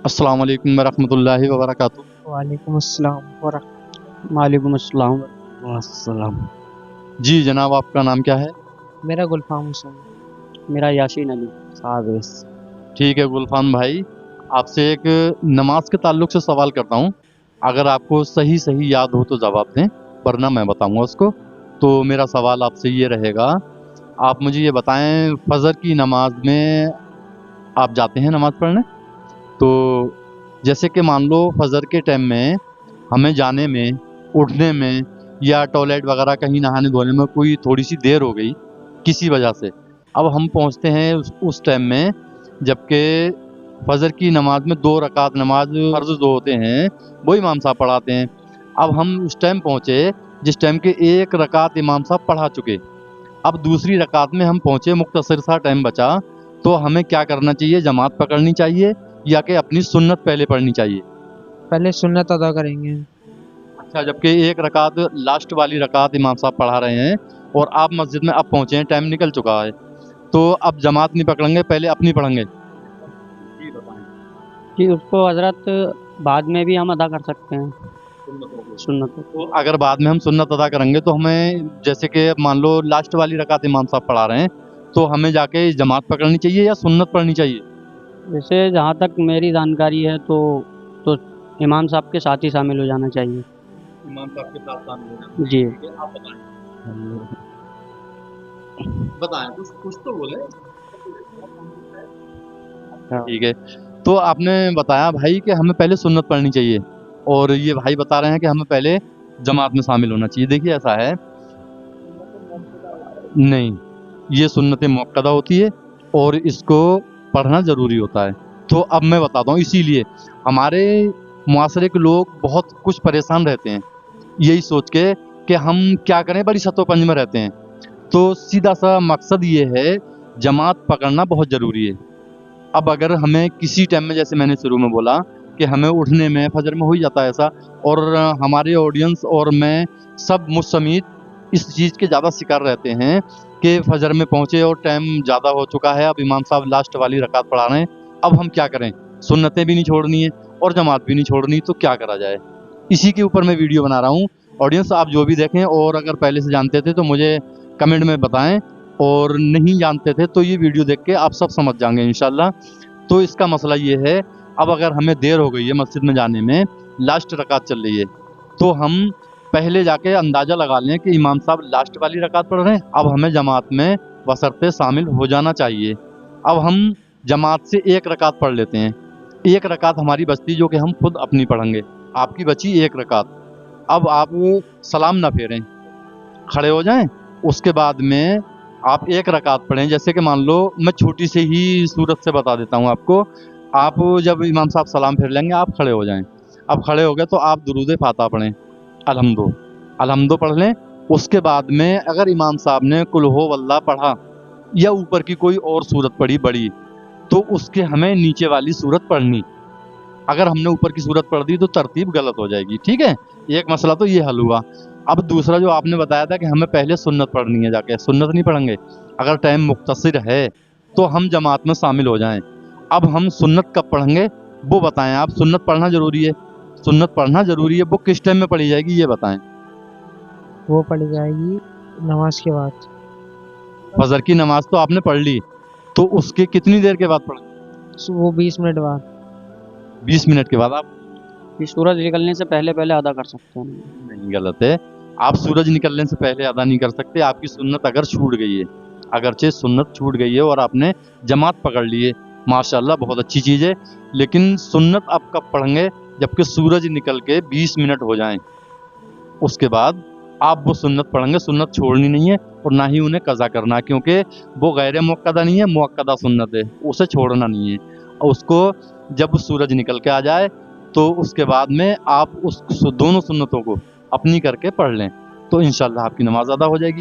अस्सलाम वालेकुम वरहमतुल्लाहि वबरकातुहू। वालेकुम अस्सलाम अस्सलाम। जी जनाब, आपका नाम क्या है? मेरा गुलफाम हुसैन, मेरा यासीन अली साहब। ठीक है गुलफाम भाई, आपसे एक नमाज के ताल्लुक से सवाल करता हूँ। अगर आपको सही सही याद हो तो जवाब दें, वरना मैं बताऊँगा उसको। तो मेरा सवाल आपसे ये रहेगा, आप मुझे ये बताएं, फजर की नमाज में आप जाते हैं नमाज पढ़ने? तो जैसे कि मान लो फजर के टाइम में हमें जाने में, उठने में या टॉयलेट वगैरह कहीं नहाने धोने में कोई थोड़ी सी देर हो गई किसी वजह से। अब हम पहुंचते हैं उस टाइम में, जबकि फजर की नमाज में 2 रकात नमाज फर्ज जो होते हैं वो इमाम साहब पढ़ाते हैं। अब हम उस टाइम पहुंचे जिस टाइम के 1 रकात इमाम साहब पढ़ा चुके। अब दूसरी रकात में हम पहुंचे, मुख्तसर सा टाइम बचा, तो हमें क्या करना चाहिए? जमात पकड़नी चाहिए या कि अपनी सुन्नत पहले पढ़नी चाहिए? पहले सुन्नत अदा करेंगे। अच्छा, जबकि 1 रकात लास्ट वाली रकात इमाम साहब पढ़ा रहे हैं और आप मस्जिद में अब पहुंचे हैं, टाइम निकल चुका है, तो अब जमात नहीं पकड़ेंगे, पहले अपनी पढ़ेंगे? कि उसको हजरत बाद में भी हम अदा कर सकते हैं सुन्नत। तो अगर बाद में हम सुन्नत अदा करेंगे तो हमें, जैसे कि मान लो लास्ट वाली रकात इमाम साहब पढ़ा रहे हैं, तो हमें जाके जमात पकड़नी चाहिए या सुन्नत पढ़नी चाहिए? वैसे जहाँ तक मेरी जानकारी है तो इमाम साहब के साथ ही शामिल हो जाना चाहिए। इमाम साहब के साथ शामिल हो जाना जी। चाहिए। आप बताएं कुछ तो बोले। ठीक है, तो आपने बताया भाई कि हमें पहले सुन्नत पढ़नी चाहिए, और ये भाई बता रहे हैं कि हमें पहले जमात में शामिल होना चाहिए। देखिए ऐसा है, नहीं, ये सुन्नत मुअक्कदा होती है और इसको पढ़ना ज़रूरी होता है। तो अब मैं बताता हूँ, इसीलिए हमारे मुआशरे के लोग बहुत कुछ परेशान रहते हैं यही सोच के कि हम क्या करें, बड़ी सतोपंज में रहते हैं। तो सीधा सा मकसद ये है, जमात पकड़ना बहुत ज़रूरी है। अब अगर हमें किसी टाइम में, जैसे मैंने शुरू में बोला कि हमें उठने में फजर में हो ही जाता है ऐसा, और हमारे ऑडियंस और मैं सब मुझ समेत इस चीज़ के ज़्यादा शिकार रहते हैं कि फजर में पहुँचे और टाइम ज़्यादा हो चुका है, अब इमाम साहब लास्ट वाली रकात पढ़ा रहे हैं, अब हम क्या करें? सुन्नतें भी नहीं छोड़नी है और जमात भी नहीं छोड़नी, तो क्या करा जाए? इसी के ऊपर मैं वीडियो बना रहा हूँ। ऑडियंस आप जो भी देखें, और अगर पहले से जानते थे तो मुझे कमेंट में बताएं, और नहीं जानते थे तो ये वीडियो देख के आप सब समझ जाएंगे इंशाल्लाह। तो इसका मसला ये है, अब अगर हमें देर हो गई है मस्जिद में जाने में, लास्ट रकात चल रही है, तो हम पहले जाके अंदाज़ा लगा लें कि इमाम साहब लास्ट वाली रकात पढ़ रहे हैं, अब हमें जमात में बशर्ते शामिल हो जाना चाहिए। अब हम जमात से 1 रकात पढ़ लेते हैं, 1 रकात हमारी बचती जो कि हम खुद अपनी पढ़ेंगे। आपकी बची 1 रकात। अब आप सलाम ना फेरें, खड़े हो जाएं, उसके बाद में आप 1 रकात पढ़ें। जैसे कि मान लो, मैं छोटी सी ही सूरत से बता देता हूँ आपको। आप जब इमाम साहब सलाम फेर लेंगे, आप खड़े हो जाएं। अब खड़े हो गए तो आप दुरूद फातिहा पढ़ें, अलहम्दो पढ़ लें। उसके बाद में अगर इमाम साहब ने कुल हो वल्लाह पढ़ा या ऊपर की कोई और सूरत पढ़ी बड़ी, तो उसके हमें नीचे वाली सूरत पढ़नी। अगर हमने ऊपर की सूरत पढ़ दी तो तरतीब गलत हो जाएगी। ठीक है, एक मसला तो ये हल हुआ। अब दूसरा जो आपने बताया था कि हमें पहले सुन्नत पढ़नी है, जाके सुन्नत नहीं पढ़ेंगे। अगर टाइम मुख्तसर है तो हम जमात में शामिल हो जाएं। अब हम सुन्नत कब पढ़ेंगे वो बताएं आप। सुन्नत पढ़ना ज़रूरी है, सुन्नत पढ़ना ज़रूरी है, वो किस टाइम में पढ़ी जाएगी ये बताएं। वो पढ़ी जाएगी नमाज के बाद। फजर की नमाज तो आपने पढ़ ली, तो उसके कितनी देर के बाद पढ़ें? वो 20 मिनट बाद। 20 मिनट के बाद आप सूरज निकलने से पहले पहले अदा कर सकते हैं। नहीं, गलत है। आप सूरज निकलने से पहले अदा नहीं कर सकते। आपकी सुन्नत अगर छूट गई है, अगरचे सुन्नत छूट गई है और आपने जमात पकड़ ली है, माशाल्लाह बहुत अच्छी चीज़ है, लेकिन सुन्नत आप कब पढ़ेंगे? जबकि सूरज निकल के 20 मिनट हो जाएं, उसके बाद आप वो सुन्नत पढ़ेंगे। सुन्नत छोड़नी नहीं है और ना ही उन्हें कज़ा करना, क्योंकि वो गैर मुअक्कदा नहीं है, मुअक्कदा सुन्नत है, उसे छोड़ना नहीं है। और उसको जब सूरज निकल के आ जाए तो उसके बाद में आप उस दोनों सुन्नतों को अपनी करके पढ़ लें, तो इंशाल्लाह आपकी नमाज अदा हो जाएगी।